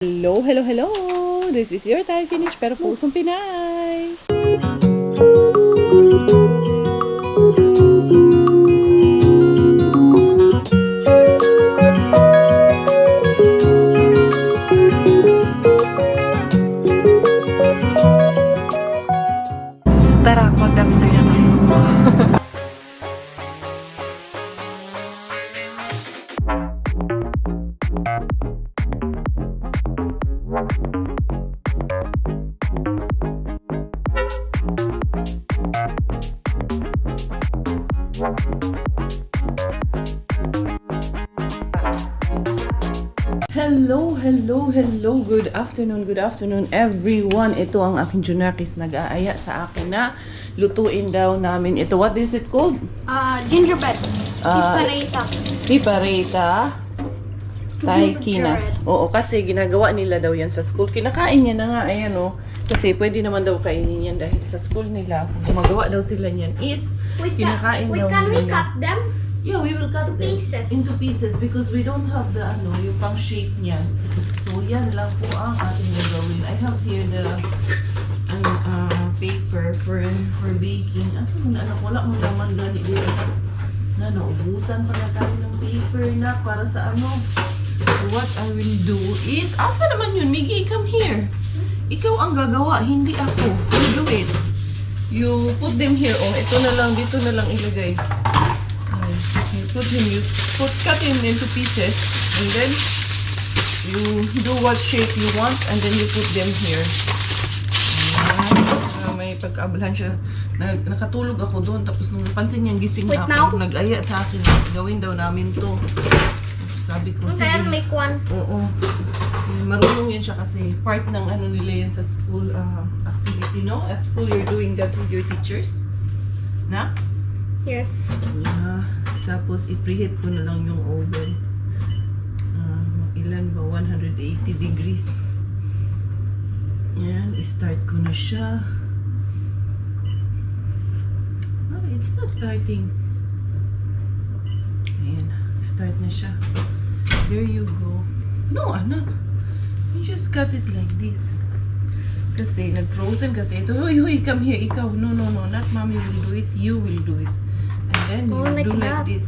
Hello, hello, hello! This is your Thai finish pero pusong Pinay! Tara, mag-dumpster na tayo. Hello, hello, hello! Good afternoon everyone! Ito ang aking Junakis nag-aaya sa akin na lutuin daw namin. Ito, what is it called? Gingerbread. Pipareta. Pipareta. Taikina. Gingerbread. Oo, kasi ginagawa nila daw yan sa school. Kinakain niya na nga, ayan o. Kasi pwede naman daw kainin yan dahil sa school nila. Gumagawa daw sila niyan is kinakain daw Can we nila. cut them? Yeah, we will cut them pieces. into pieces because we don't have the yung pang shape niyan. So yan lang po ang ating gagawin. I have here the paper for baking. Asa mo na anak, wala mo naman gani dito. Na naubusan pa na tayo ng paper na para sa ano. So what I will do is, asa naman yun, Miggy, come here. Ikaw ang gagawa, hindi ako. You do it. You put them here. Oh, ito na lang, dito na lang ilagay. You cut him into pieces and then you do what shape you want and then you put them here. May pagkaabalahan siya. Nakatulog ako doon tapos nung napansin niya gising na ako, nag-aya sa akin. Gawin daw namin to. Sabi ko, sige. Then make one. Oo. Marunong yan siya kasi part ng ano nila yan sa school activity, no? At school you're doing that with your teachers. Na? Yes. Tapos i-preheat ko na lang yung oven. Ilan ba? 180 degrees. Ayan, i-start ko na siya. It's not starting. Ayan, start na siya. There you go. No, anak. You just cut it like this. Kasi nag-frozen kasi ito. Huy, come here, ikaw. No, not mommy will do it. You will do it. And then you like do like that. this.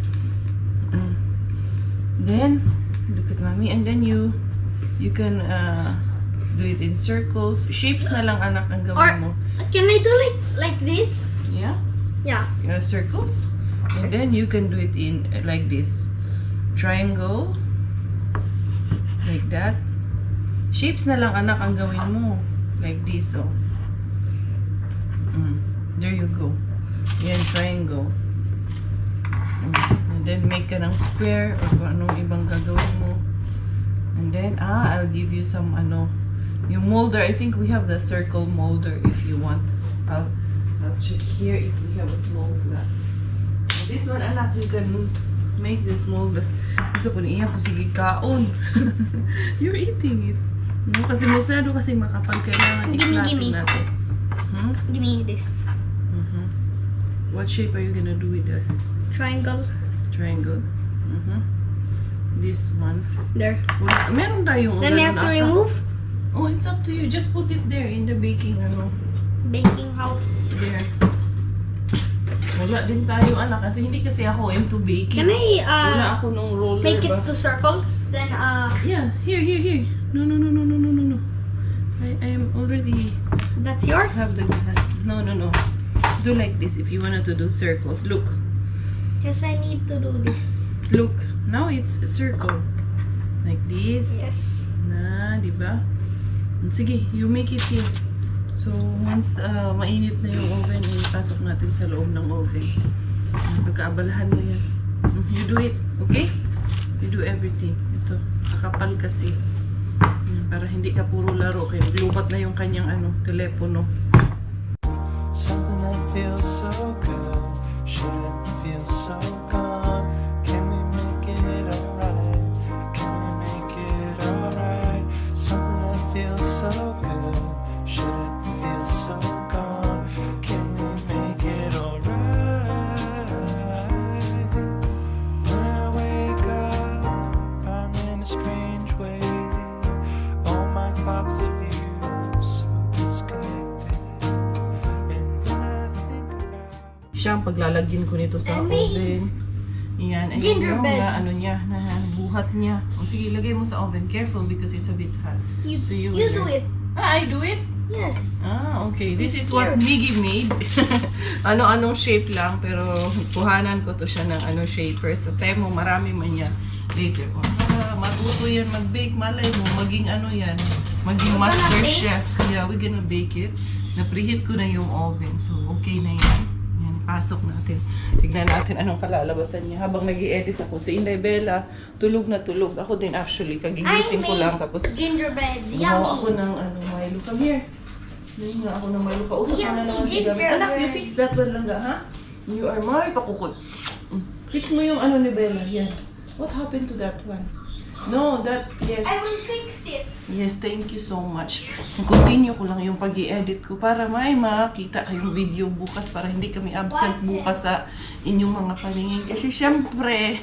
Then look at mommy, and then you can do it in circles. Shapes na lang anak ang Or gawin mo. can I do like this? Yeah, Yeah. circles. And then you can do it in like this. Triangle. Like that. Shapes na lang anak ang gawin mo. Like this, oh. There you go. Yan, triangle. And then make ka ng square or kung anong ibang gagawin mo. And then, I'll give you some yung molder. I think we have the circle molder if you want. I'll check here if we have a small glass. And this one, anak, you can make the small glass. So, kung iya po, sige, kaon. You're eating it. No? Kasi masyado kasi makapal. Kailangan i-flatten natin. Give me this. What shape are you gonna do with that? Triangle. Triangle. This one. There. Wala, meron tayong Then you have to ata. remove Oh, it's up to you. Just put it there in the baking baking house. there. Wala din tayo anak kasi hindi kasi ako into baking. Can I Wala ako nung roller make it ba? to circles? Then Yeah, here. No. I am already that's yours. have the glass. No. Do like this if you wanted to do circles. Look. Yes, I need to do this. Look. Now it's a circle. Like this. Yes. Na, di ba? Sige, you make it here. So, once mainit na yung oven, ipasok natin sa loob ng oven. Pagkaabalahan na yan. You do it, okay? You do everything. Ito, kakapal kasi. Para hindi ka puro laro. Kaya maglubat na yung kanyang telepono. Something that feels so good shouldn't feel so gone. Can we make it alright? Can we make it alright? Something that feels so good shouldn't feel so gone. Can we make it alright? When I wake up, I'm in a strange way. siya ang paglalagyan ko nito sa Mommy. oven. Yan, ayun Gingerbread. yung ano niya, na buhat niya. O sige, lagay mo sa oven. Careful because it's a bit hot. You, So you you will- do it. Ah, I do it? Yes. Ah, okay. This is It's what scared. Miggy made. Ano-anong shape lang, pero kuhanan ko to siya ng ano shaper. Sa Temo, marami man niya later. O, para matuto yan mag-bake, malay mo, maging ano yan, maging We're gonna master bake? chef. Yeah, we're gonna bake it. Na-preheat ko na yung oven, so okay na yan. Yan, pasok natin. Tignan natin anong kalalabasan niya. Habang nag-i-edit ako, si Inday Bella, tulog na tulog. Ako din actually, kagigising ko lang. Tapos Gingerbread. gumawa ako Yummy. ng ano, Milo. Come here. Yun nga ako ng Milo. Kausap ka na naman si Gabi. Gingerbread. Anak, you fix that one lang ha? You are my pakukot. Fix mo yung ano ni Bella. Yan. What happened to that one? No, that, yes. I will fix it. Yes, thank you so much. Continue ko lang yung pag-i-edit ko para may makita kayong video bukas para hindi kami absent bukas sa inyong mga paningin. Kasi syempre,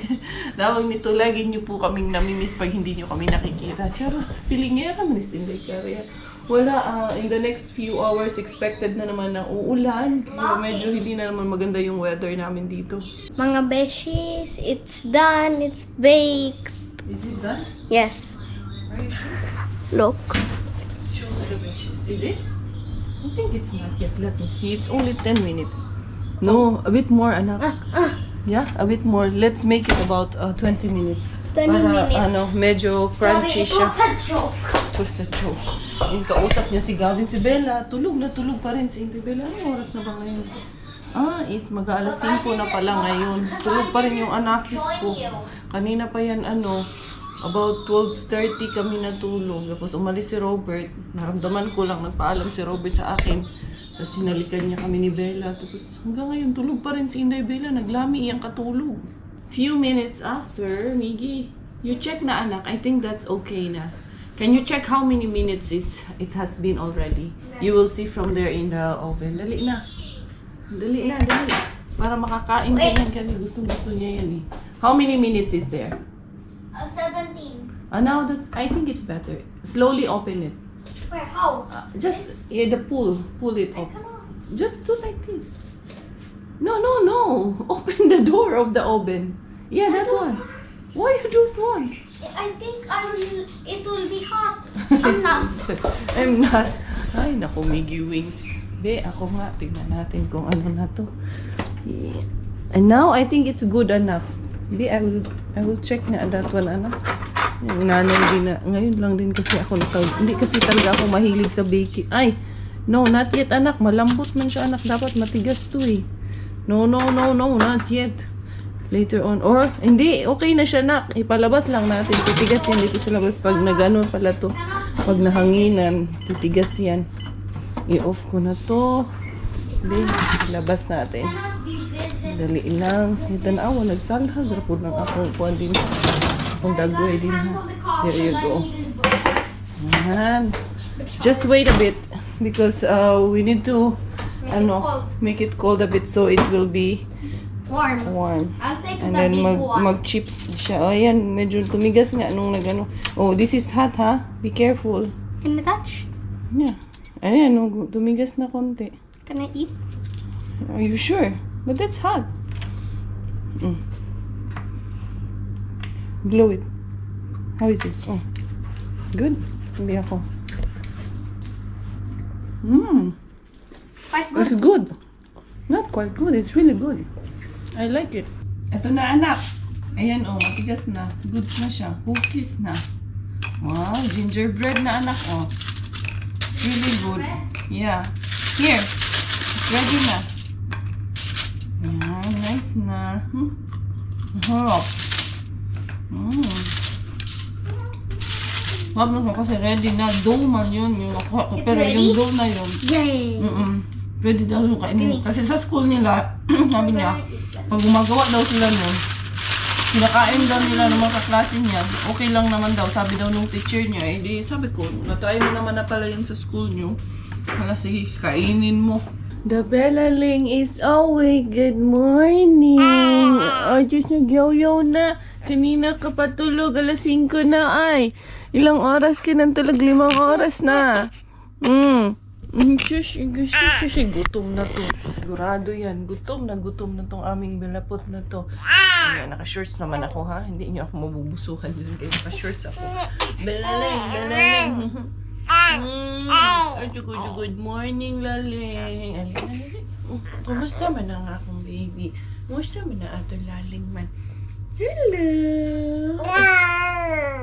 tawag nito, lagi nyo po kaming namimiss pag hindi nyo kami nakikita. Charos, feeling niya kami ni Karya. Wala, in the next few hours, expected na naman na uulan. Kaya medyo hindi na naman maganda yung weather namin dito. Mga beshies, it's done. It's baked. Is it done? Yes. Are you sure? Look. Show me the dishes. Is it? I think it's not yet. Let me see. It's only 10 minutes. No, a bit more, anak. Yeah, a bit more. Let's make it about 20 minutes. 20 minutes. Ano, medyo crunchy Sorry, it siya. was a joke. It was a joke. Yung kausap niya si Gavin, si Bella. Tulog na tulog pa rin si Bella. Anong oras na ba ngayon? Ah, is mag-aalas 5 na pala ngayon. Tulog pa rin yung anakis ko. Kanina pa yan, about 12:30 kami natulog. Tapos umalis si Robert. Naramdaman ko lang, nagpaalam si Robert sa akin. Tapos sinalikan niya kami ni Bella. Tapos hanggang ngayon, tulog pa rin si Inday Bella. Naglami iyang katulog. Few minutes after, Miggy, you check na anak. I think that's okay na. Can you check how many minutes it has been already? You will see from there in the oven. Dali na. Dali na, dali. Para makakain ka yan kasi gusto niya yan eh. How many minutes is there? 17. Now I think it's better. Slowly open it. Where? How? Just the pull it up. Come on. Just do like this. No. Open the door of the oven. Yeah, that one. Why you do that one? I think it will be hot. I'm not. I'm not. Ay, naku, Miggy Wings. Be, ako nga. Tignan natin kung ano na to. Yeah. And now, I think it's good enough. Be, I will check na that one, anak. Yung nanay din na. Ngayon lang din kasi ako hindi kasi talaga ako mahilig sa baking. Ay, no, not yet, anak. Malambot man siya, anak. Dapat matigas to eh. No, not yet. Later on. Or, hindi, okay na siya, nak. Ipalabas lang natin. Titigas yan dito sa labas. Pag nagano pala to. Pag nahanginan, titigas yan. I-off ko na to. Hindi, labas natin. Cannot be visited. Dali lang. Ito na ako, nagsalhag. Rapod ng akong kuwan din. Akong dagway din ha. Cancel the call There you because I go. needed both. Ayan. Just wait a bit. Because we need to cold. make it cold a bit so it will be Warm. warm. I'll take And the then big one. mag-chips siya. Oh, ayan. Medyo tumigas nga nung nagano. Oh, this is hot ha. Be careful. Can I touch? Yeah. Ayan, oh, tumigas na konti. Can I eat? Are you sure? But that's hot. Blow it. How is it? Oh. Good. Hindi ako. Quite It's good. good. Not quite good. It's really good. I like it. Ito na anak. Ayan oh, matigas na. Goods na siya. Cookies na. Wow, gingerbread na anak oh. It's really good. Yeah. Here. It's ready na. Ayan, nice na. Harap. Wag mo kasi ready na. Dough man yun. Yung nakuha ko. It's Pero ready? yung dough na yun. Yay! Pwede daw yung kainin. Kasi sa school nila, sabi niya, pag gumagawa daw sila nun, kinakain daw nila ng mga kaklase niya, okay lang naman daw. Sabi daw nung teacher niya, eh di sabi ko, na-try mo naman na pala yun sa school niyo. Wala, sige, kainin mo. The Bellaling is awake. Good morning. Ay, Diyos na, gyaw-yaw na. Kanina ka patulog, alas 5 na ay. Ilang oras ka nang tulog? 5 oras na. Shush, gutom na to. Sigurado yan. Gutom na tong aming bilapot na to. Kaya naka-shorts naman ako ha. Hindi niyo ako mabubusuhan dun kaya naka-shorts ako. Belaling. Good morning, Laling. Kumusta man ang akong baby? Kumusta man ang ato Laling man? Hello!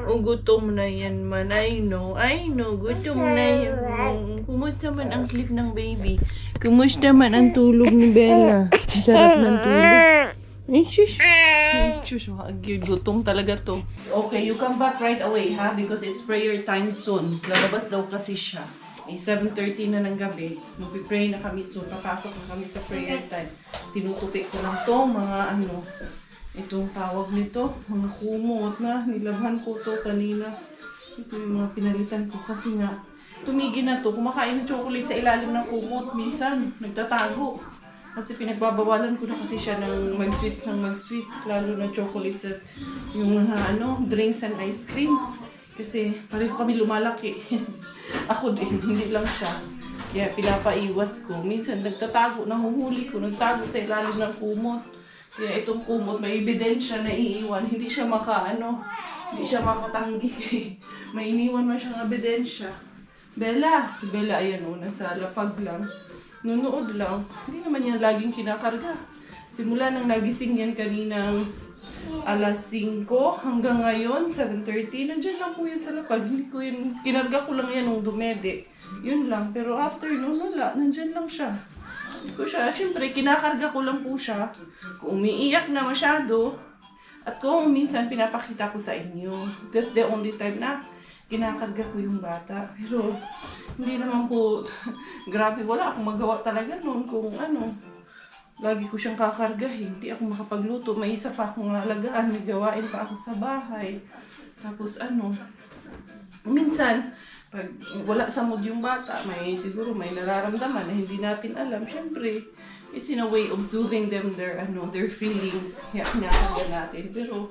Oh, gutom na yan man. I know. Gutom na yan. Kumusta man ang sleep ng baby? Kumusta man ang tulog ni Bella? Ang sarap ng tulog. Ay, shush. Gutom talaga to. Okay, you come back right away, ha? Because it's prayer time soon. Lalabas daw kasi siya. 7:30 na ng gabi. Magpipray na kami soon. Papasok na kami sa prayer time. Tinutupi ko lang to, mga itong tawag nito, mga kumot na. Nilabhan ko to kanina. Ito yung mga pinalitan ko kasi nga, tumigil na to. Kumakain ng chocolate sa ilalim ng kumot. Minsan, nagtatago. Kasi pinagbabawalan ko na kasi siya ng mag-sweets. Lalo na chocolates at yung mga drinks and ice cream. Kasi pareho kami lumalaki. Ako din, hindi lang siya. Kaya pinapaiwas ko. Minsan nagtatago, nahuhuli ko, nagtago sa ilalim ng kumot. Kaya itong kumot, may ebidensya na iiwan. Hindi siya hindi siya makatanggi. May iniwan man siyang ebidensya. Bella, ayan nasa lapag lang. Nunood lang. Hindi naman yan laging kinakarga. Simula nang nagising yan kaninang alas 5 hanggang ngayon, 7:30, nandyan lang po yan sa lapag. Hindi ko yun, kinarga ko lang yan nung dumede. Yun lang. Pero after nun, wala. Nandyan lang siya. Siyempre, kinakarga ko lang po siya. Kung umiiyak na masyado, at kung minsan pinapakita ko sa inyo. That's the only time na kinakarga ko yung bata. Pero, hindi naman po, grabe, wala akong magawa talaga noon kung lagi ko siyang kakargahin. Hindi ako makapagluto. May isa pa akong alagaan. May gawain pa ako sa bahay. Tapos minsan, pag wala sa mood yung bata, siguro may nararamdaman na hindi natin alam. Siyempre, it's in a way of soothing them their feelings. Kaya kinakarga natin. Pero,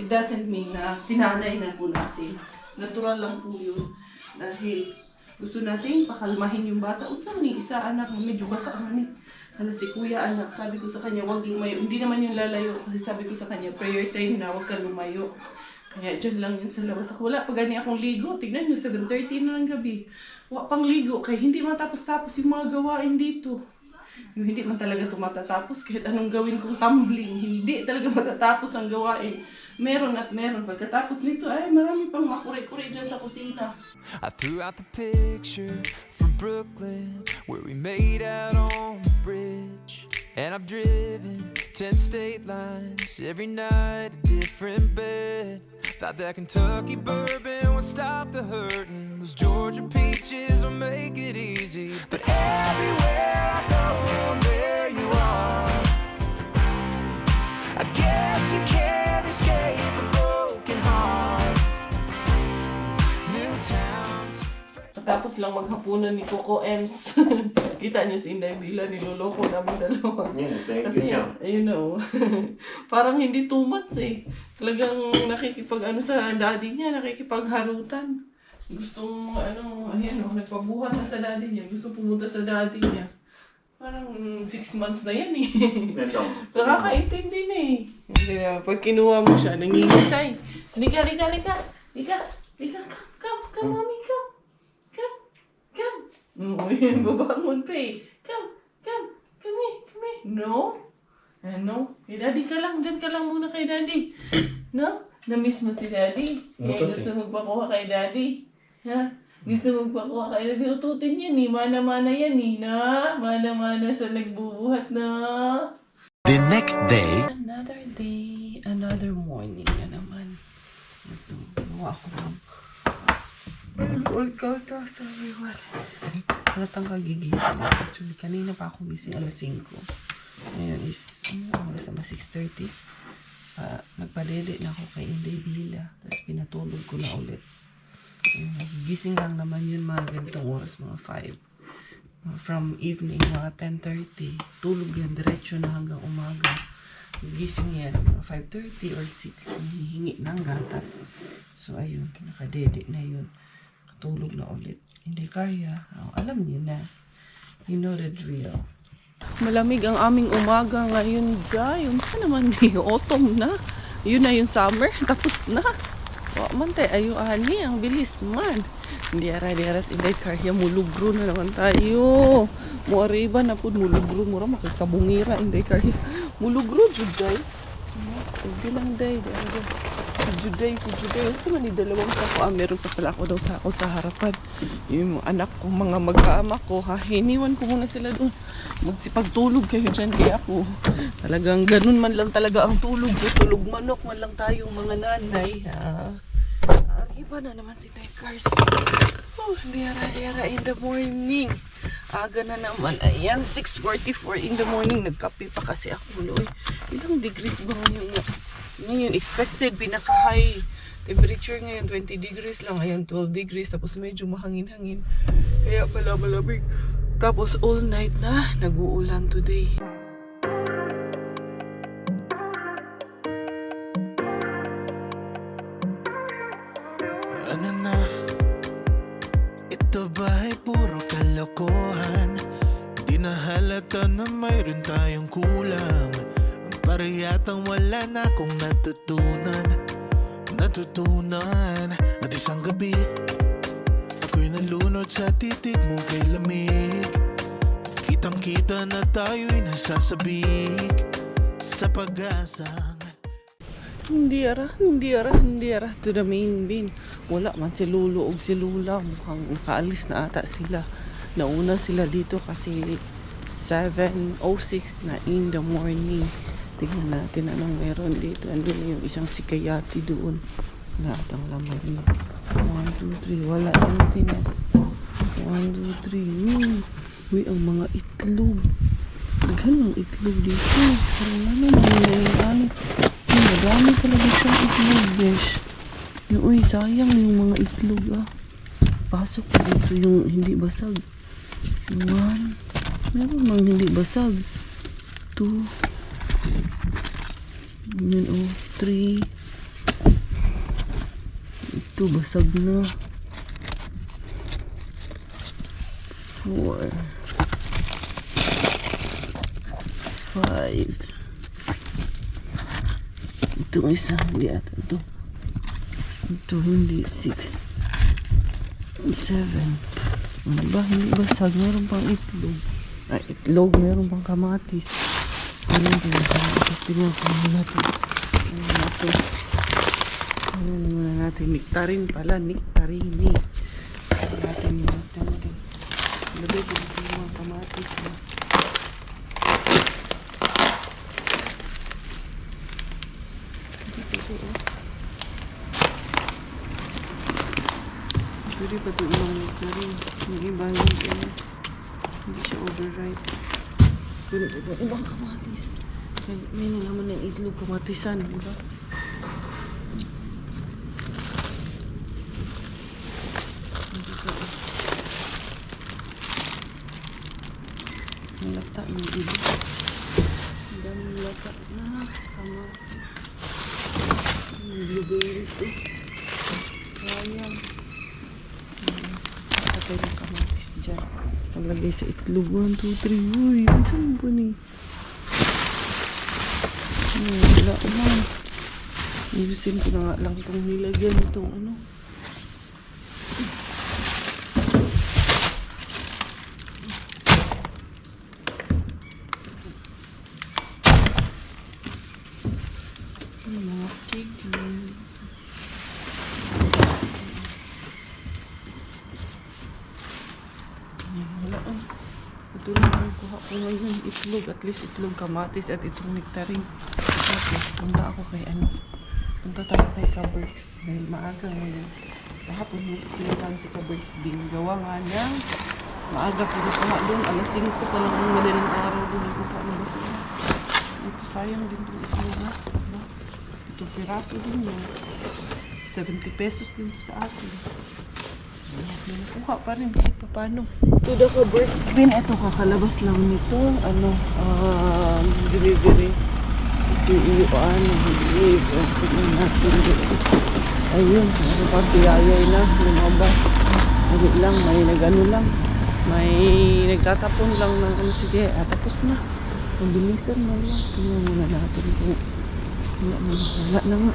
it doesn't mean na sinanay na po natin. Natural lang po yun. Dahil gusto natin pakalmahin yung bata. Unsa man ni isa anak, medyo basa man ni. Hala si kuya anak, sabi ko sa kanya, wag lumayo. Hindi naman yung lalayo. Kasi sabi ko sa kanya, prayer time na, wag ka lumayo. Kaya dyan lang yun sa labas. Ako wala, pag gani akong ligo, tignan nyo, 7:30 na ng gabi. Wala pang ligo, kaya hindi matapos-tapos yung mga gawain dito. Yung hindi man talaga ito matatapos, kahit anong gawin kong tumbling, hindi talaga matatapos ang gawain. Meron at meron. Pagkatapos nito, ay marami pang makuri-kuri dyan sa kusina. I threw out the picture from Brooklyn where we made out on the bridge. And I've driven 10 state lines, every night a different bed. Thought that Kentucky bourbon would stop the hurting, those Georgia peaches will make it easy. But everywhere I go, there you are. I guess you can't escape a broken heart. New towns. Tapos lang maghapunan ni Coco Ems. Kita niyo si Inday Bila, niloloko namin dalawa. Kasi, parang hindi too much eh. Talagang sa daddy niya, nakikipagharutan. Gustong, nagpabuhat na sa daddy niya. Gusto pumunta sa daddy niya. Parang 6 months na yan eh. Nakakaintindi na eh. Pag kinuha mo siya, nangingisay. Lika, come, mommy, come. Babangon pa eh. Come here. No? Kay daddy ka lang. Diyan ka lang muna kay daddy. No? Na-miss mo si daddy. Kaya gusto magpakuha kay daddy. Ha? Gusto magpakuha kay daddy. Ututin yan eh. Mana-mana yan eh. Mana-mana sa nagbubuhat na. The next day. Another day. Another morning na naman. Ito. Buha ako lang. Sa everyone. Halatang kagigising. Actually, kanina pa ako gising alas 5. Ngayon is, oras naman 6:30. Nagpadede na ako kay Inday Bila. Tapos pinatulog ko na ulit. Gising lang naman yun mga ganitong oras, mga 5. From evening, mga 10:30. Tulog yan, diretso na hanggang umaga. Gising yan, mga 5:30 or 6. Hihingi ng gatas. So, ayun, nakadede na yun. tulog na ulit. Hindi kaya. Oh, alam niyo na. You know the drill. Malamig ang aming umaga ngayon, guys. Saan naman autumn na? Yun na yung summer. Tapos na. Wa man tayo. Ayo, ani. Ang bilis man. Hindi aras inday kaya mulugro na naman tayo. Muariba na po mulugro. Mura makisabungira inday kaya. Mulugro, juday. Bilang day. Si Juday. Sa man dalawang kako. Meron pa pala ako daw sa harapan. Yung anak ko, mga magkaama ko. Hiniwan ko muna sila doon. Magsipagtulog kayo dyan. Kaya ako. Talagang ganun man lang talaga ang tulog. Tulog manok man lang tayong mga nanay. Iba na naman si Nekars. Oh, diyara in the morning. Aga na naman. Ayan, 6:44 in the morning. Nagkape pa kasi ako. Loy. Ilang degrees ba ngayon? Expected, pinaka-high temperature ngayon, 20 degrees lang. Ayan, 12 degrees. Tapos medyo mahangin-hangin. Kaya pala malamig. Tapos all night na, nag-uulan today. Ano na? Ito ba'y puro kalokohan? Di na halata na mayroon tayong kulang. Parehiyatang wala na akong natutunan. At isang gabi ako'y nalunod sa titig mo kay lamig. Kitang kita na tayo'y nasasabik sa pag-asang Hindi ara to the main bin. Wala man si Lolo o si Lula. Mukhang nakaalis na ata sila. Nauna sila dito kasi 7:06 na in the morning. Tingnan natin anong meron dito. Andun na yung isang sikayati doon. Lahat ang laman niya. 1, 2, 3. Wala yung tinest. 1, 2, 3. Uy, ang mga itlog. Daghan ng itlog dito. Parang ano naman. Madami talaga siyang itlog, besh. Uy, sayang yung mga itlog, Pasok ko dito yung hindi basag. 1. Meron mang hindi basag. 2. Yan, 3. Ito, basag na. 4. 5. Ito isa, hindi ata ito. Ito hindi, 6. 7. Ano ba? Hindi basag. Meron pang itlog. Itlog. Meron pang kamatis. Ano din ang kamatis? Tingnan ko muna ito. Ano muna natin? Niktarin pala. Niktarini. Ano natin yung natin. Lagay ko dito yung mga kamatis. Pwede pa ito ibang niktarin. Yung iba hindi siya overripe. Pwede pa ito ibang kamatis. May na naman ng itlog kamatisan, di ba? Malata yung iba. Ang daming lata na kamatis. Yung blueberry ito. Sayang. Patay ng kamatis dyan. Paglagay sa itlog. 1, 2, 3. Uy, saan ba ni? Wala naman. Iusin ko na nga lang itong nilagyan itong ano. Mga cake. Wala ay. Ito lang ang kuha ko ngayon. Itlog. At least itlog, kamatis at itong nektarin. Tapos punta ako kay ano. Punta tayo kay Kaberks. Dahil maaga ngayon. Kahapon pinuntahan si Kaberks Bing. Gawa nga niyang maaga pero kuha doon. Alas 5 pa lang ang madaling araw doon. Kuha ng basura. Ito sayang din itong itlog na. Itong piraso din yun. 70 pesos din to sa atin. May nakuha pa rin kahit pa paano. Ito daw ka Berks Bin. Ito kakalabas lang nito. Ano, delivery. Kasi iuan. Tignan natin dito. Ayun. Ano pa, tiyayay na. Lumabas. Dali lang, may nag-ano lang. May nagtatapon lang ng ano. Sige, tapos na. Mabilisan na lang. Tingnan muna natin kung wala na nga.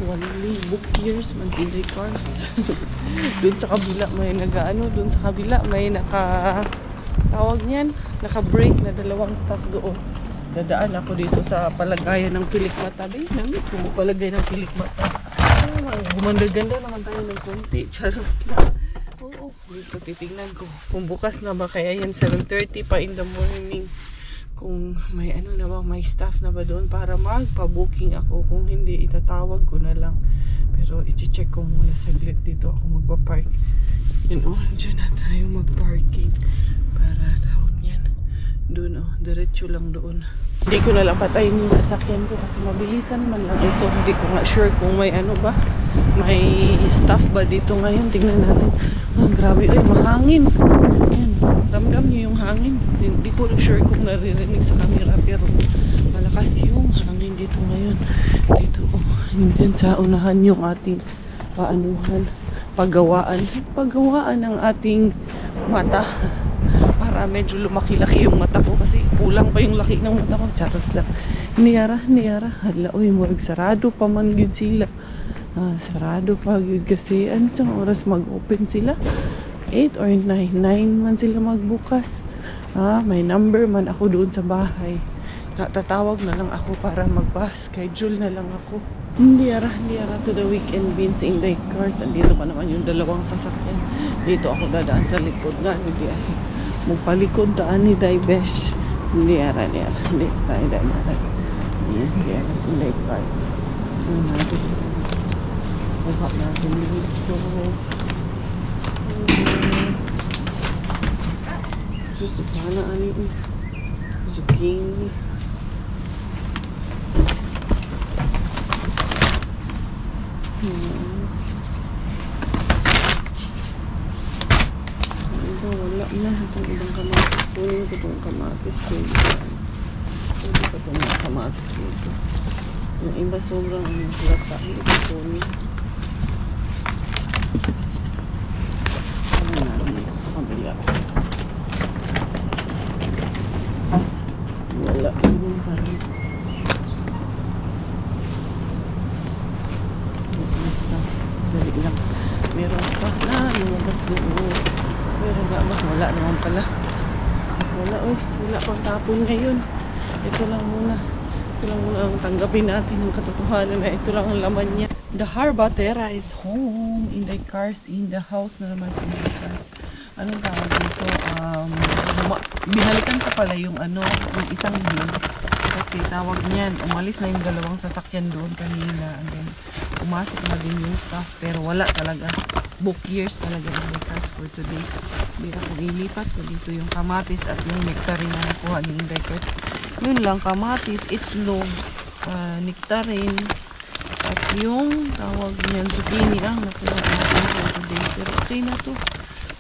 Wali book years man sila cars. Doon sa kabila may nagaano, doon sa kabila may tawag niyan, naka-break na dalawang staff doon. Dadaan ako dito sa palagayan ng Pilik Mata. Na mismo palagay ng Pilik Mata. Gumanda-ganda naman tayo ng konti. Charos na. Oo, dito titingnan ko. Kung bukas na ba kaya yan 7:30 pa in the morning. Kung may ano na ba, may staff na ba doon para magpa-booking ako. Kung hindi, itatawag ko na lang. Pero i-check ko muna saglit dito ako magpa-park. Yun dyan na tayo mag-parking. Para tawag niyan. Doon diretso lang doon. Hindi ko na lang patayin yung sasakyan ko kasi mabilisan man lang ito. Hindi ko nga sure kung may ano ba. May staff ba dito ngayon. Tingnan natin. Grabe, mahangin. Ayan. Ramdam niyo yung hangin. Hindi ko sure kung naririnig sa camera pero malakas yung hangin dito ngayon. Dito, hindi sa unahan yung ating paggawaan ng ating mata. Para medyo lumaki-laki yung mata ko kasi kulang pa yung laki ng mata ko. Charos lang. Niyara. Hala, murag sarado pa man yun sila. Sarado pa yun kasi anong oras mag-open sila? 8 or 9 man sila magbukas. May number man ako doon sa bahay. Tatawag na lang ako para magpa-schedule na lang ako. Hindi ara to the weekend beans in the cars. Andito pa naman yung dalawang sasakyan. Dito ako dadaan sa likod na. Hindi ay magpalikod daan ni Daibesh. Hindi ara. Hindi tayo daan. Hindi ara in the cars. Buka natin dito. Gusto pa na zucchini. Wala na itong ibang kamatis. Kunin ko itong kamatis dito. Pwede ko itong kamatis dito. Yung iba sobrang lata. Hindi ko kunin. Sa kabila. Wala yung parang dali lang. Meron staff na lumabas doon. Pero wala naman pala. Wala pang tapon ngayon. Ito lang muna ang tanggapin natin ng katotohanan na ito lang ang laman niya. The Harbatera is home. In the cars, in the house na naman sa mga cars. Anong tawag dito? Binalikan pa pala yung yung isang view. Kasi tawag niyan, umalis na yung dalawang sasakyan doon kanina. And then, pumasok na din yung staff. Pero wala talaga. Book years talaga yung cars for today. Hindi ako ilipat ko dito yung kamatis at yung nectarine na nakuha ni Indikers. Yun lang, kamatis, itlog, nectarine, at yung tawag niyan, zucchini nakuha natin for today. Pero okay na to.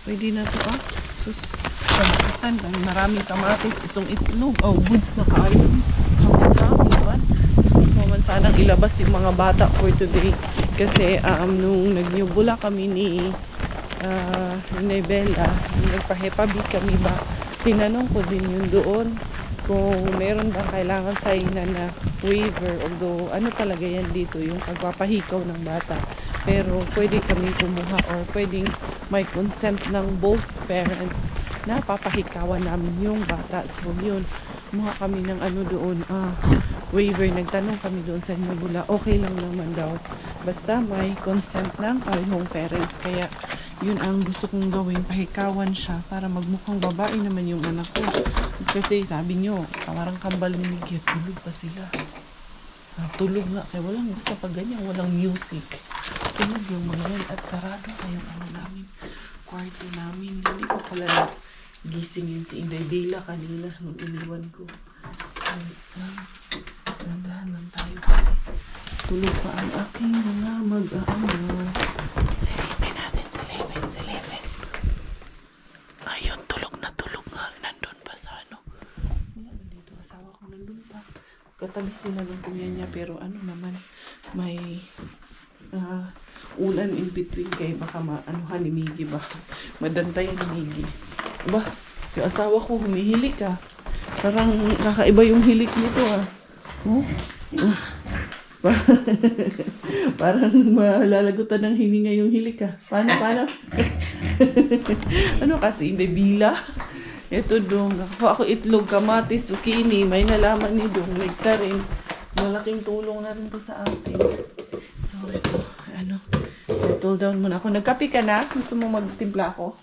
Pwede na to Sus, kamatisan. Maraming kamatis. Itong itlog. Goods na kaalam. Hanggang gusto ko man sanang ilabas yung mga bata for today. Kasi nung nagnyubula kami ni Bella, nagpa-hepabi kami ba, tinanong ko din yun doon kung meron bang kailangan sa ina na waiver, although ano talaga yan dito, yung pagpapahikaw ng bata. Pero pwede kami kumuha or pwedeng may consent ng both parents na papahikawan namin yung bata. So yun, kumuha kami ng doon, waiver. Nagtanong kami doon sa Nyubula, okay lang naman daw. Basta may consent ng parehong parents. Kaya yun ang gusto kong gawin, pahikawan siya para magmukhang babae naman yung anak ko. Kasi sabi nyo, parang kambal ni Miguel, tulog pa sila. Tulog nga, kaya walang, basta pag ganyan, walang music. Tulog yung mga yan at sarado kayong namin, kwarto namin. Hindi ko pala gising yun si Inday Bila kanina nung iniwan ko. Nandahan lang tayo kasi tulog pa ang aking mga mag-aama. Silipin natin, silipin. Ayun, tulog na nga. Nandun pa sa ano. Wala na dito, asawa ko nandun pa. Katabi sila ng kuya niya pero ano naman, may ulan in between kay baka maanuhan ni Miggy ba. Madantayan ni Miggy. Ba, yung asawa ko humihilik ah. Parang kakaiba yung hilik nito ah. Oh? Parang malalagutan ng hininga yung hilik ah. Paano? Ano kasi, hindi bila. Ito dong, ako itlog, kamatis, zucchini, may nalaman ni dong, ligta rin. Malaking tulong na rin to sa atin. So ito, settle down muna ako. Nagkape ka na? Gusto mo magtimpla ako?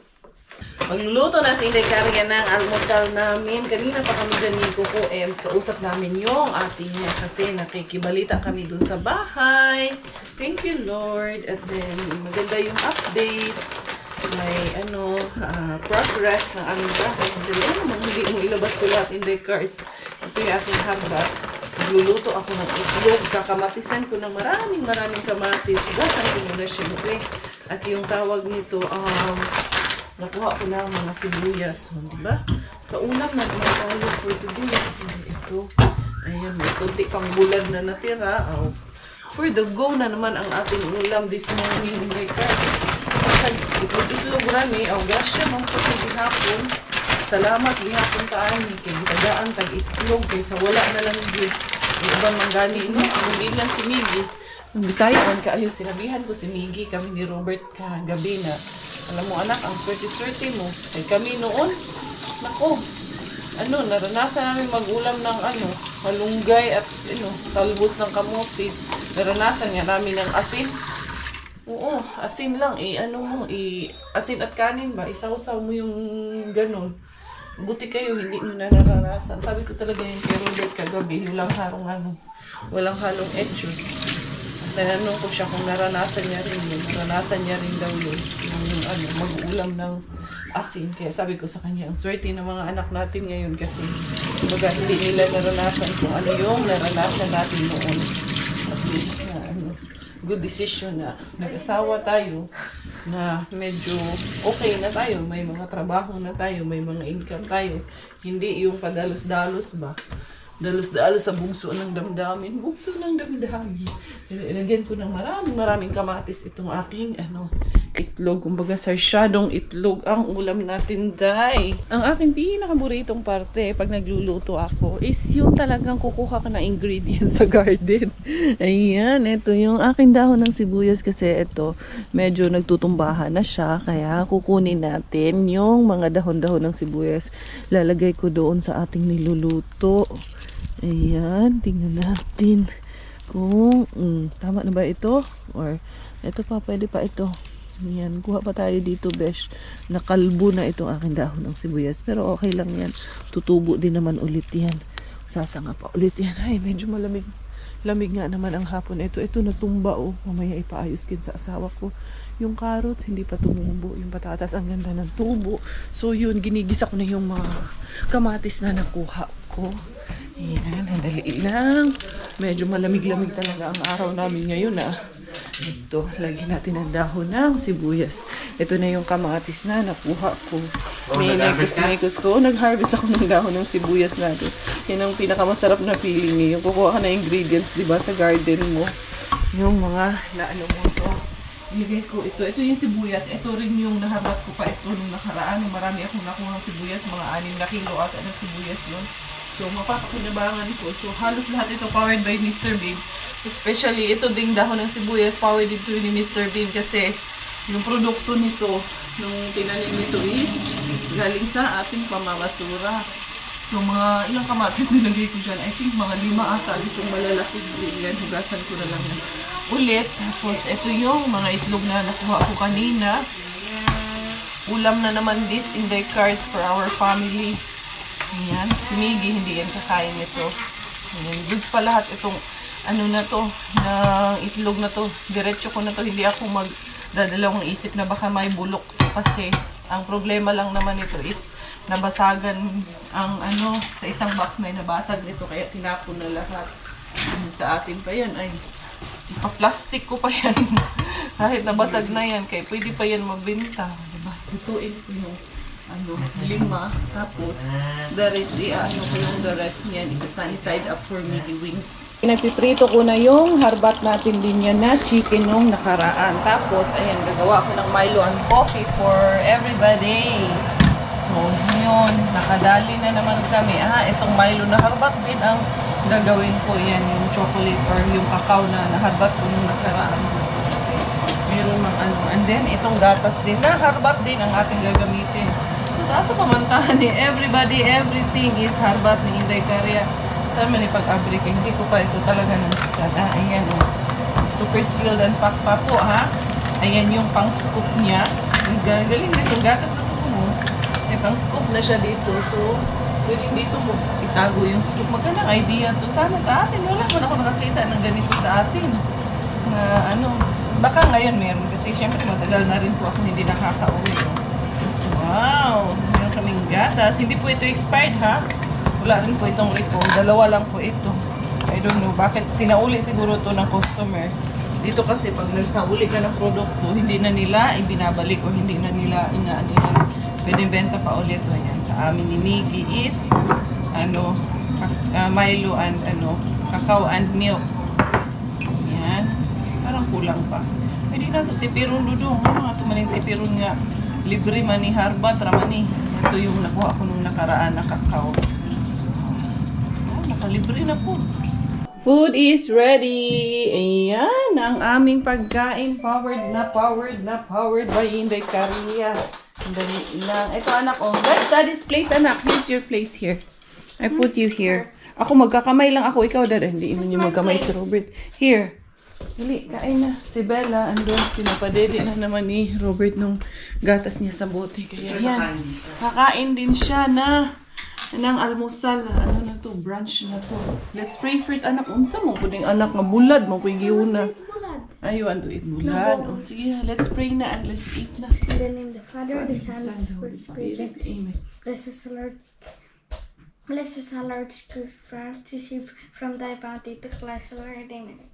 Magluluto na si Inday Karya ng almusal namin. Kanina pa kami dyan ni Coco Ems. Kausap namin yung ate niya kasi nakikibalita kami dun sa bahay. Thank you, Lord. At then, maganda yung update. May progress ng aming bahay. Hindi mo ilabas ko lahat in the cars. Ito yung aking habat. Magluluto ako ng itlog. Kakamatisan ko ng maraming kamatis. Hugasan ko muna syempre. At yung tawag nito, nakuha ko na mga sibuyas. Diba? Kaulam na tayo for today. Ito. Ayan, may kunti pang bulan na natira. For the go na naman ang ating ulam this morning. Itlog rani. Grasya, mampati bihapon. Salamat bihapon taan. Kaya tagaan tag itlog. Kaysa wala na lang yung ibang manggani. No? Ang bilang si Miggy. Nung Bisayan ka, ayun, sinabihan ko si Miggy. Kami ni Robert kagabi na alam mo anak, ang swerte-swerte mo. Ay kami noon, nako, naranasan namin mag-ulam ng malunggay at talbos ng kamote. Naranasan nga namin ng asin. Oo, asin lang. Asin at kanin ba? Isawsaw mo yung ganon. Buti kayo, hindi nyo na naranasan. Sabi ko talaga yung kay Robert kagabi, walang halong etchus. Tinanong ko siya kung naranasan niya rin yun. Naranasan niya rin daw yun. Yung mag-ulam ng asin. Kaya sabi ko sa kanya, ang swerte ng mga anak natin ngayon kasi kumbaga hindi nila naranasan kung ano yung naranasan natin noon. At least good decision na nag-asawa tayo na medyo okay na tayo. May mga trabaho na tayo, may mga income tayo. Hindi yung padalos-dalos ba? Dalos-dalos sa bugso ng damdamin. Bugso ng damdamin. Ilagyan ko ng maraming kamatis itong aking itlog. Kumbaga sarsyadong itlog ang ulam natin, day. Ang aking pinakaburitong parte pag nagluluto ako is yung talagang kukuha ka ng ingredients sa garden. Ayan, ito yung aking dahon ng sibuyas kasi ito medyo nagtutumbahan na siya. Kaya kukunin natin yung mga dahon-dahon ng sibuyas. Lalagay ko doon sa ating niluluto. Ayan, tingnan natin kung tama na ba ito or ito pa, pwede pa ito. Ayan, kuha pa tayo dito, besh. Nakalbo na itong aking dahon ng sibuyas pero okay lang yan, tutubo din naman ulit yan, sasanga pa ulit yan. Ay, medyo malamig nga naman ang hapon. Ito natumba mamaya ipaayos kin sa asawa ko. Yung carrots hindi pa tumubo, yung patatas ang ganda ng tubo. So yun, ginigisa ko na yung mga kamatis na nakuha ko. Ayan, handali lang. Medyo malamig-lamig talaga ang araw namin ngayon Ito, lagyan natin ang dahon ng sibuyas. Ito na yung kamatis na nakuha ko. May nagkus ko. Nag-harvest ako ng dahon ng sibuyas natin. Yan ang pinakamasarap na feeling yung kukuha ka na ingredients, diba, sa garden mo. Yung mga mo. So, ilagay ko ito. Ito yung sibuyas. Ito rin yung nahabat ko pa ito nung nakaraan. Marami akong nakuha ng sibuyas. Mga 6 na kilo ata ng sibuyas yun. So, mapapakinabangan ko. So, halos lahat ito powered by Mr. Bean. Especially, ito ding dahon ng sibuyas powered dito ni Mr. Bean kasi yung produkto nito, nung tinanim nito is galing sa ating pamamasura. So, mga ilang kamatis nilagay ko dyan. I think mga 5 ata itong malalaki. Yan, hugasan ko na lang yan ulit. Tapos, ito yung mga itlog na nakuha ko kanina. Ulam na naman this in the cars for our family. Ayan, si Miggy, hindi yan kakain nito. Ayan, goods pa lahat itong na to, na itlog na to. Diretso ko na to, hindi ako magdadalawang isip na baka may bulok to kasi ang problema lang naman ito is nabasagan ang ano, sa isang box may nabasag nito kaya tinapon na lahat. Sa atin pa yan ay ipa-plastic ko pa yan. Kahit nabasag na yan, kaya pwede pa yan mabenta. Diba? Lutuin ko yung ano, 5. Tapos, the rest, ano ko yung the rest niyan. Isa-sunny side up for Mickey wings. Pinagpiprito ko na yung harbat natin din yan na chicken nung nakaraan. Tapos, ayan, gagawa ko ng Milo and coffee for everybody. So, yun, nakadali na naman kami. Itong Milo na harbat din ang gagawin ko. Yan, yung chocolate or yung cacao na naharbat ko nung nakaraan. Meron mang ano. And then, itong gatas din na harbat din ang ating gagamitin. So, sa pamantahan ni everybody, everything is harbat ni Inday Caria. Sa amin ipag-abrik, hindi ko pa ito talaga nasasan. Ayan, oh. Super sealed and pack pa po, ha? Ayan yung pang-scoop niya. Ang galing na itong gatas na ito mo. May pang-scoop na siya dito. So, pwedeng dito mo itago yung scoop. Magandang idea to. Sana sa atin. Wala ko na ako nakakita ng ganito sa atin. Na ano, baka ngayon meron. Kasi syempre matagal na rin po ako hindi nakaka-uwi. Wow! Meron kaming gatas. Hindi po ito expired, ha? Wala rin po itong recall. 2 lang po ito. I don't know. Bakit sinauli siguro to ng customer. Dito kasi pag nagsauli ka ng produkto, hindi na nila ibinabalik o hindi na nila inaanihan. Pwede benta pa ulit. Ayan. Sa amin ni Miggy is ano, Milo and ano, cacao and milk. Ayan. Parang kulang pa. Pwede na ito tipiron dudong. Ano ito man yung tipiron nga. Libre man ni harbat, ramani. Ito yung nakuha ko nung nakaraan na cacao. Nakalibre na po. Food is ready. Ayan, ang aming pagkain. Powered by Inday Caria. Dali lang. Ito anak, oh. That's daddy's place, anak. Here's your place here. I put you here. Ako, magkakamay lang ako. Ikaw, dada. Hindi mo niyo magkamay si Robert. Here. Dali, kain na. Si Bella, andun. Pinapadede na naman ni Robert nung gatas niya sa bote. Kaya yan. Kakain din siya na ng almusal. Ano na to? Brunch na to. Let's pray first, anak. Unsa mo? Puding anak, mabulad. Mapugiw na. I want to eat bulad. O, sige na. Let's pray na and let's eat na. In the name of the Father, the Son, and the Holy Spirit. Amen. Bless us, Lord. Bless us, Lord, to receive from thy bounty to bless the Lord. Amen.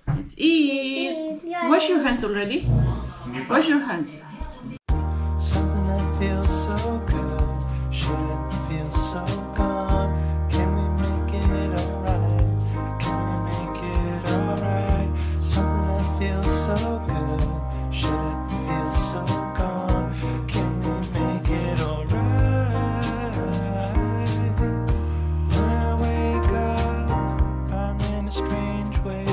Let's eat. Yay. Wash your hands already. Wash your hands. Something that feels so good shouldn't feel so gone. Can we make it alright? Can we make it alright? Something that feels so good shouldn't feel so gone. Can we make it alright? When I wake up, I'm in a strange way.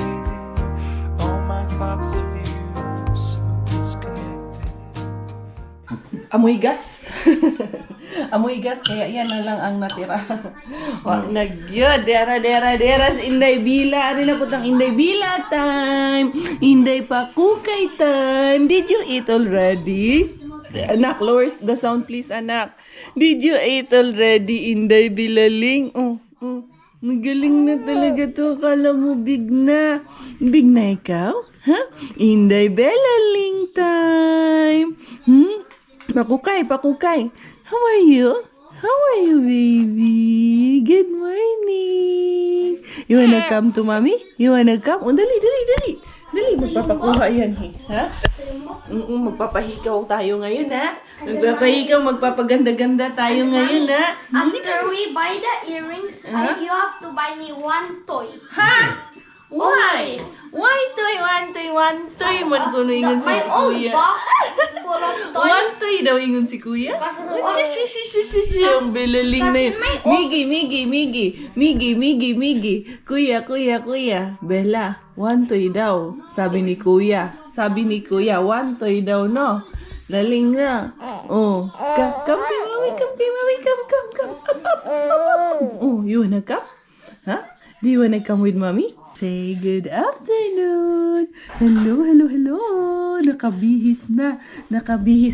All my thoughts of you so disconnected. Amoy gas. Amoy gas, kaya yan na lang ang natira. Nagyod, dera sa Inday Bila. Ari na po tang Inday Bila time. Inday Pakukay time. Did you eat already? Anak, lower the sound please, anak. Did you eat already, Inday Bilaling? Oh. Magaling na talaga to. Akala mo big na. Big na ikaw? Ha? Inday Bilaling time. Pakukay. How are you? How are you, baby? Good morning. You wanna come to mommy? You wanna come? Oh, dali. Dali, magpapakuha yan, ha? Magpapahikaw tayo ngayon, ha? Magpapaganda-ganda tayo ngayon, ha? After we buy the earrings, you have to buy me one toy. Ha? Why? Why toy? One toy man ko na ingon si My old kuya. box full of One toys. toy daw ingon si kuya? Ang bilaling na yun. Migi. Kuya. Bella, one toy daw. Sabi ni kuya, one toy daw, no? Laling na. Oh. Come kay mami. Come. Up. Oh, you wanna come? Huh? Do you wanna come with mommy? Say good afternoon. Hello. Nakabihis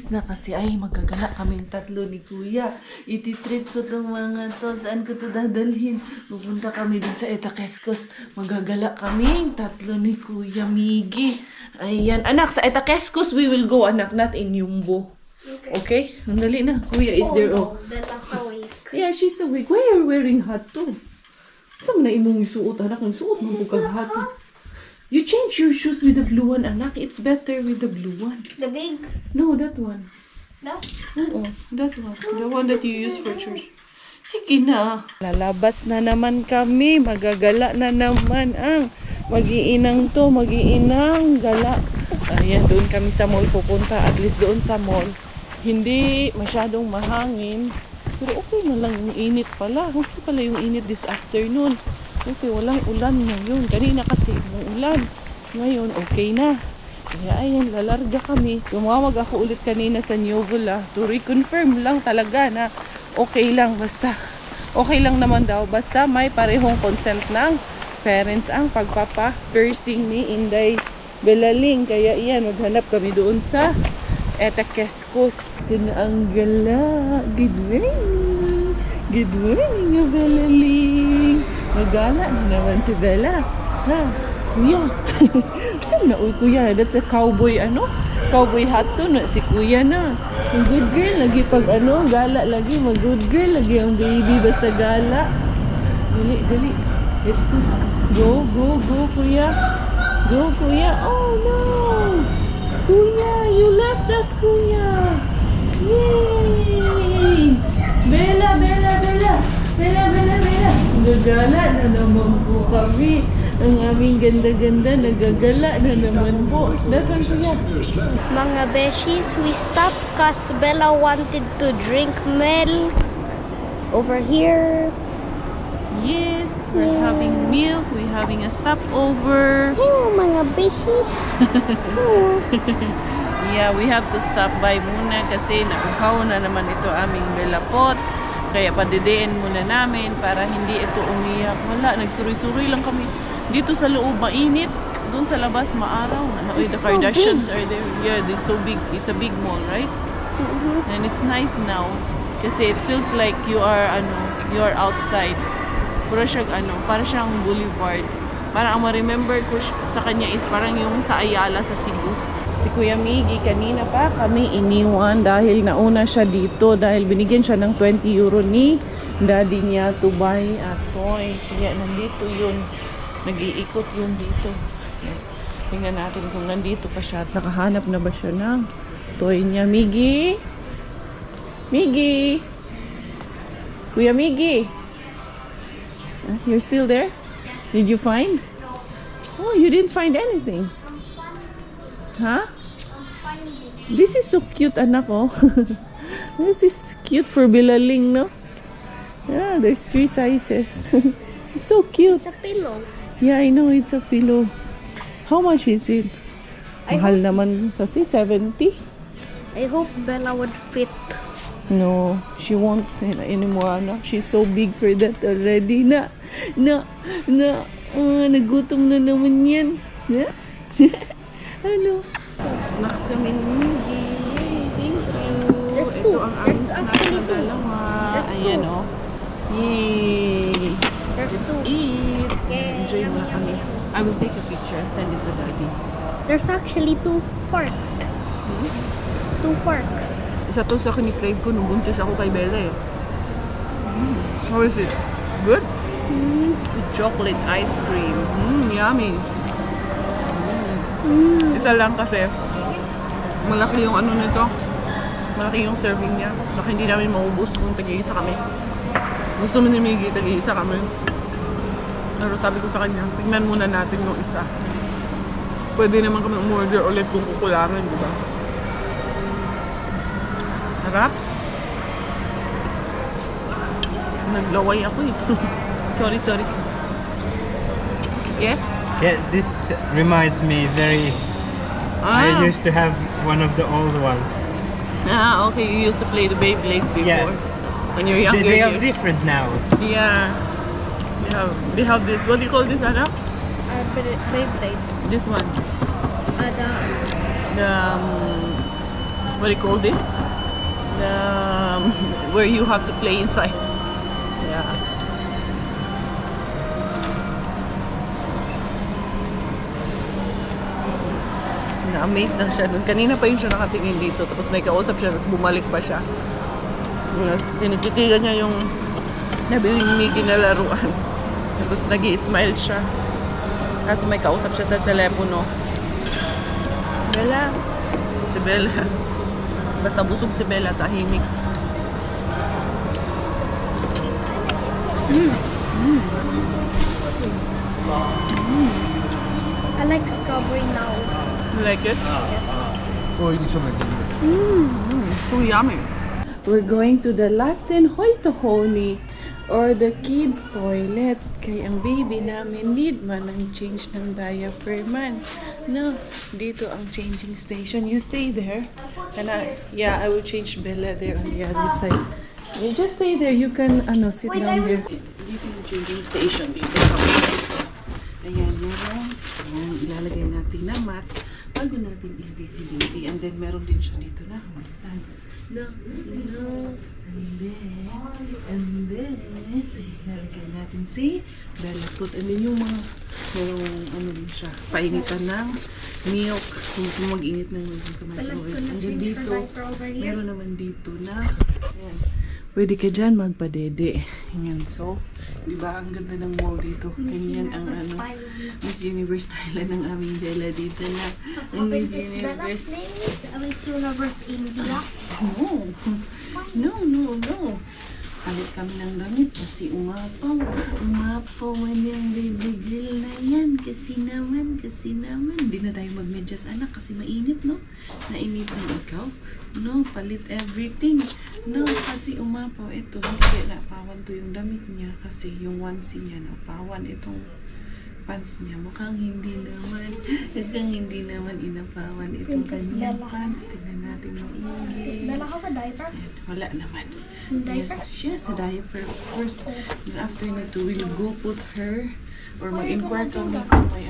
na kasi ay magagala kaming tatlo ni kuya. Ititreat ko tong mga to. Saan ko to dadalhin? Pupunta kami din sa Etaquescos. Magagala kaming tatlo ni Kuya Miggy. Ayan. Anak, sa Etaquescos we will go, anak. Not in Yumbo. Okay? Andali na. Kuya is there. Oh. Bella's awake. Yeah, she's awake. Why are you wearing hat too? Saan mo na imong isuot, anak? Ang suot mo po kag hat. You change your shoes with the blue one, anak. It's better with the blue one. The big? No, that one. No? Oo, that one. The one that you use for church. Sige na. Lalabas na naman kami. Magagala na naman ang mag-iinang to. Mag-iinang gala. Ayan, doon kami sa mall pupunta. At least doon sa mall. Hindi masyadong mahangin. Pero okay na lang yung init pala. Okay pala yung init this afternoon. Okay, walang ulan ngayon. Kanina kasi umuulan. Ngayon, okay na. Kaya ayan, lalarga kami. Tumawag ako ulit kanina sa Nuvola to reconfirm lang talaga na okay lang. Basta, okay lang naman daw. Basta may parehong consent ng parents ang pagpapa-piercing ni Inday Belaling. Kaya iyan, maghanap kami doon sa Etakeskos. Ito na ang gala. Good morning. Good morning, Belaling. Magala na naman si Bella. Ha? Kuya. Saan na? Uy, kuya. That's a cowboy, cowboy hat to na. Si kuya na. Ang good girl. Lagi pag gala lagi. Mag-good girl. Lagi ang baby. Basta gala. Dali, dali. Let's go. Go, kuya. Go, kuya. Oh, no. Kuya, you left us, kuya. Yay! Bella. Nagagala na naman po kami. Ang aming ganda-ganda, nagagala na naman po. Daton siya. Mga beshies, we stopped cause Bella wanted to drink milk. Over here. Yes, we're having milk. We're having a stopover. Hello, mga beshies. Yeah, we have to stop by muna kasi nauhaw na naman ito aming belapot. Kaya padidiin muna namin para hindi ito umiyak. Wala, nagsuroy-suroy lang kami. Dito sa loob, mainit. Doon sa labas, maaraw. The Kardashians are there. Yeah, they're so big. It's a big mall, right? And it's nice now. Kasi it feels like you are outside. Para siyang boulevard. Parang ang ma-remember ko sa kanya is parang yung sa Ayala sa Cebu. Si Kuya Miggy, kanina pa kami iniwan dahil nauna siya dito dahil binigyan siya ng 20 euro ni daddy niya to buy a toy. Kaya nandito yun. Nag-iikot yun dito. Tingnan natin kung nandito pa siya at nakahanap na ba siya ng toy niya. Miggy? Miggy? Kuya Miggy? You're still there? Did you find? Oh, you didn't find anything. Huh? This is so cute, anak, oh. This is cute for Belaling, no? Yeah, there's 3 sizes. It's so cute. It's a pillow. Yeah, I know, it's a pillow. How much is it? Mahal naman kasi, 70. I hope Bella would fit. No, she won't anymore, anak. She's so big for that already. Nagutom na naman yan. Ano? Snacks kami ni Miggy. Thank you. There's Ito two. ang aming There's snacks actually na two. dalawa. There's Ayan, two. oh. Yay! There's Let's two. eat. Yeah, Enjoy yummy, muna kami. yummy, yummy. I will take a picture and send it to Daddy. There's actually 2 forks. It's 2 forks. Isa to sa kini-crave ko nung buntis ako kay Bella, eh. How is it? Good? With chocolate ice cream. Yummy. Isa lang kasi malaki yung nito. Malaki yung serving niya. Baka hindi namin maubos kung tag-iisa kami. Gusto mo ni Miggy, tag-iisa kami. Pero sabi ko sa kanya, tingnan muna natin yung isa. Pwede naman kami umorder ulit kung kukularan, di ba? Harap. Naglaway ako, eh. Sorry. Yes? Yeah, this reminds me very. I used to have one of the old ones. Okay. You used to play the Beyblades before. Yeah. When you're younger. They are years. different now. Yeah. They have this. What do you call this, Anna? Beyblade. This one. The The what do you call this? The where you have to play inside. Yeah. na-amaze lang siya. Kanina pa yun siya nakatingin dito. Tapos may kausap siya, tapos bumalik pa siya. Tapos tinititigan niya yung nabili ni Miggy na laruan. Tapos nag-i-smile siya. Kaso may kausap siya sa telepono. Bella. Si Bella. Basta busog si Bella, tahimik. I like strawberry now. You like it? Oh, hindi siya mag-ibig. So yummy. We're going to the last and hoy-to-honey or the kids toilet. Kaya ang baby namin need man ang change ng diaper man. No, dito ang changing station. You stay there. And I will change Bella there on the other side. You just stay there. You can sit down there. Dito yung changing station. Dito ayan, meron. Ayan, ilalagay natin na mat bago natin ilagay si baby. And then, meron din siya dito na hamasan. No. And then, ilalagay natin si Bella Tooth. And then, yung mga, merong, din siya, painitan ng milk. Kung gusto mo mag-init ng milk sa microwave. And then, dito, meron naman dito na, ayan. Pwede ka dyan magpadede. Ayan, so, di ba ang ganda ng mall dito? Ganyan ang Miss Universe Thailand ng aming Bella dito na. Ang Miss Universe. Miss Universe India. No. Palit kami ng damit kasi umapaw man yung baby girl na yan. Kasi naman. Hindi na tayo magmedyas anak kasi mainit, no? Nainitan ikaw. No, palit everything. No, kasi umapaw. Ito, hindi kaya napawan to yung damit niya kasi yung onesie niya napawan. Itong pants niya mukhang hindi naman inapawan itong Princess kanyang Bella. pants. Tingnan natin maigi. Does Bella have a diaper? Wala naman. Diaper? Yes, she has a diaper, of course. And after nito, we'll go put her or mag-inquire kami kung may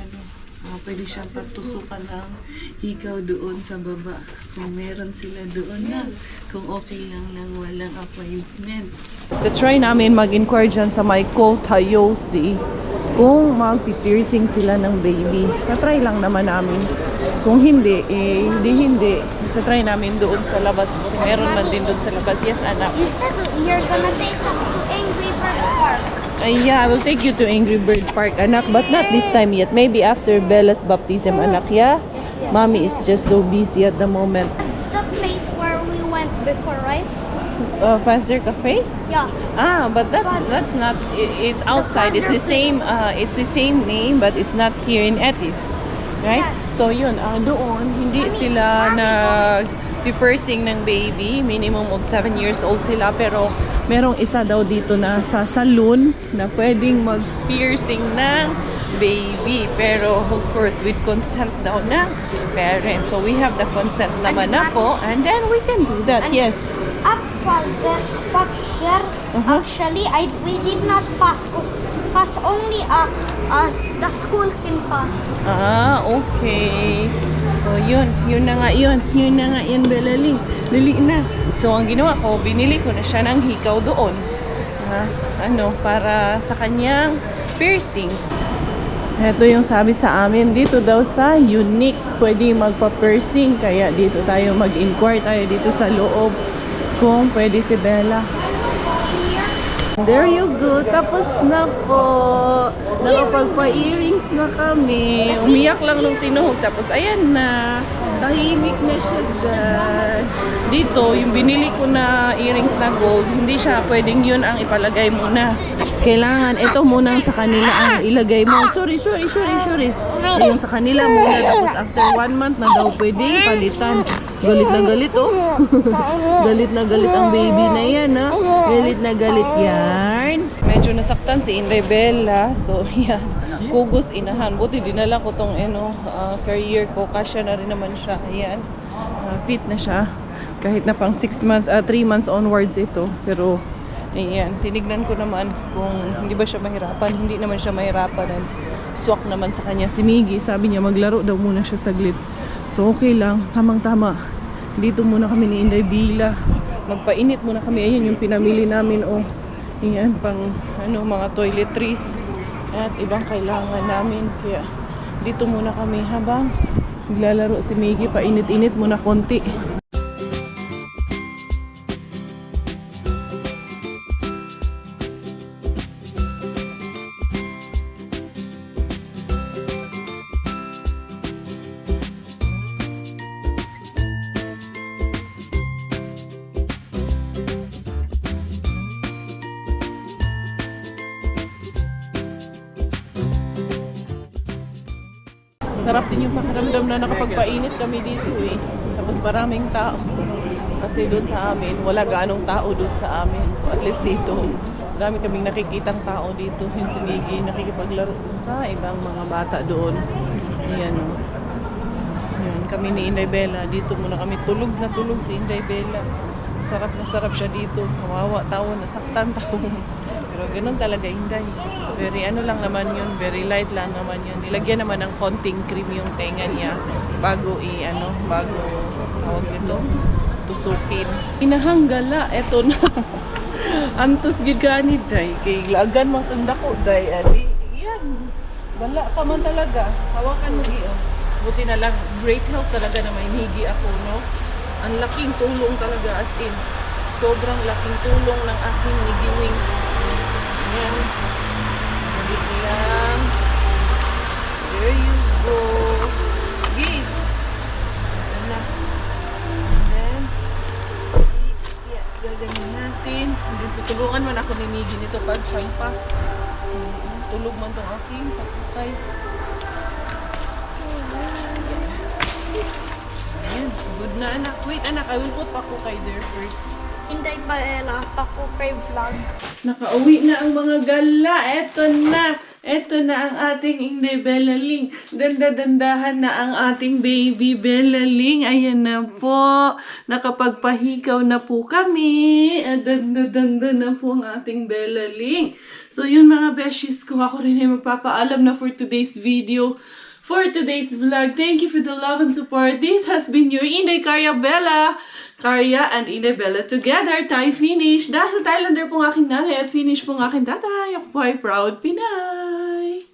pwede siyang patusukan ng hikaw doon sa baba. Kung meron sila doon na. Kung okay lang walang appointment. Try namin mag-inquire dyan sa may Koltayosi kung mag-piercing sila ng baby. Try lang naman namin. Kung hindi, hindi. Try namin doon sa labas kasi meron man din doon sa labas. Yes, anak. You said you're gonna take us to Angry Bird Park. Yeah, I will take you to Angry Bird Park, anak, but not this time yet. Maybe after Bella's baptism, anak, yeah? Mommy is just so busy at the moment. It's the place where we went before, right? Fancer Cafe? Yeah. But that's not. It's outside. It's the same. It's the same name, but it's not here in Etis, right? Yes. So yun. Doon hindi sila nag-piercing ng baby. Minimum of 7 years old sila, pero merong isa daw dito na sa saloon na pwedeng mag-piercing ng baby. Pero of course with consent daw ng parents. So we have the consent naman na po, and then we can do that. And Yes. At Pfizer, actually, we did not pass because only the school can pass. Okay. So, yun na nga yun, Belaling. Dali na. So, ang ginawa ko, binili ko na siya ng hikaw doon. Para sa kanyang piercing. Ito yung sabi sa amin, dito daw sa Unique, pwede magpa-piercing. Kaya dito tayo mag-inquire tayo dito sa loob kung pwede si Bella. There you go. Tapos na po. Nakapagpa-earrings na kami. Umiyak lang nung tinuhog. Tapos ayan na. Tahimik na siya dyan. Dito, yung binili ko na earrings na gold, hindi siya pwedeng yun ang ipalagay muna. Kailangan ito muna sa kanila ang ilagay mo. Sorry. Yung sa kanila muna. Tapos after 1 month na daw pwedeng palitan. Galit na galit, oh. Galit na galit ang baby na yan, ha. Galit na galit yan. Medyo nasaktan si Inday Bella. So, yan. Kugos inahan. Buti dinala ko tong career ko. Kasya na rin naman siya. Ayan. Fit na siya. Kahit na pang 6 months, 3 months onwards ito. Pero, ayan. Tinignan ko naman kung hindi ba siya mahirapan. Hindi naman siya mahirapan. And swak naman sa kanya. Si Miggy, sabi niya maglaro daw muna siya saglit. So, okay lang. Tamang-tama. Dito muna kami ni Inday Bila. Magpainit muna kami. Ayan yung pinamili namin. Oh. Ayan, pang mga toiletries. At ibang kailangan namin. Kaya dito muna kami habang Naglalaro si Miggy, painit-init muna konti. Sarap din yung pakiramdam na nakapagpainit kami dito eh. Tapos maraming tao. Kasi doon sa amin, wala gaanong tao doon sa amin. So at least dito, marami kaming nakikitang tao dito. Yung si Miggy, nakikipaglaro sa ibang mga bata doon. Ayan o. Ayan, kami ni Inday Bella. Dito muna kami tulog na tulog si Inday Bella. Sarap na sarap siya dito. Kawawa tao, nasaktan tao. Pero ganun talaga, Inday. Very ano lang naman yun, very light lang naman yun. Nilagyan naman ng konting cream yung tenga niya bago bago tawag ito, tusukin. Inahanggala, eto na. Antos gid gani, Day. Kay lagan man kang dako, Day. Ali, yan. Bala ka man talaga. Hawakan mo giyo. Buti na lang, great health talaga na may Miggy ako, no? Ang laking tulong talaga, as in. Sobrang laking tulong ng aking Miggy Wings. Ayan. Dito lang. There you go. Give. Ito na. And then, yeah, gaganyan natin. And then, tutulungan man ako ni Miggy nito pag sampa. Tulog man tong aking pakukay. Ayan. Good na, anak. Wait, anak. I will put pakukay there first. Inday Bella, Paku kay vlog. Nakauwi na ang mga gala. Eto na. Eto na ang ating Inday Bella Ling. Danda-dandahan na ang ating baby Bella Ling. Ayan na po. Nakapagpahikaw na po kami. Danda-danda na po ang ating Bella Ling. So yun mga beshies ko. Ako rin ay magpapaalam na for today's video. For today's vlog. Thank you for the love and support. This has been your Inday Karya Bella. Karya and Inday Bella together. Thai finish. Dahil Thailander pong aking nanay at finish pong aking tatay. Ako po ay proud Pinay.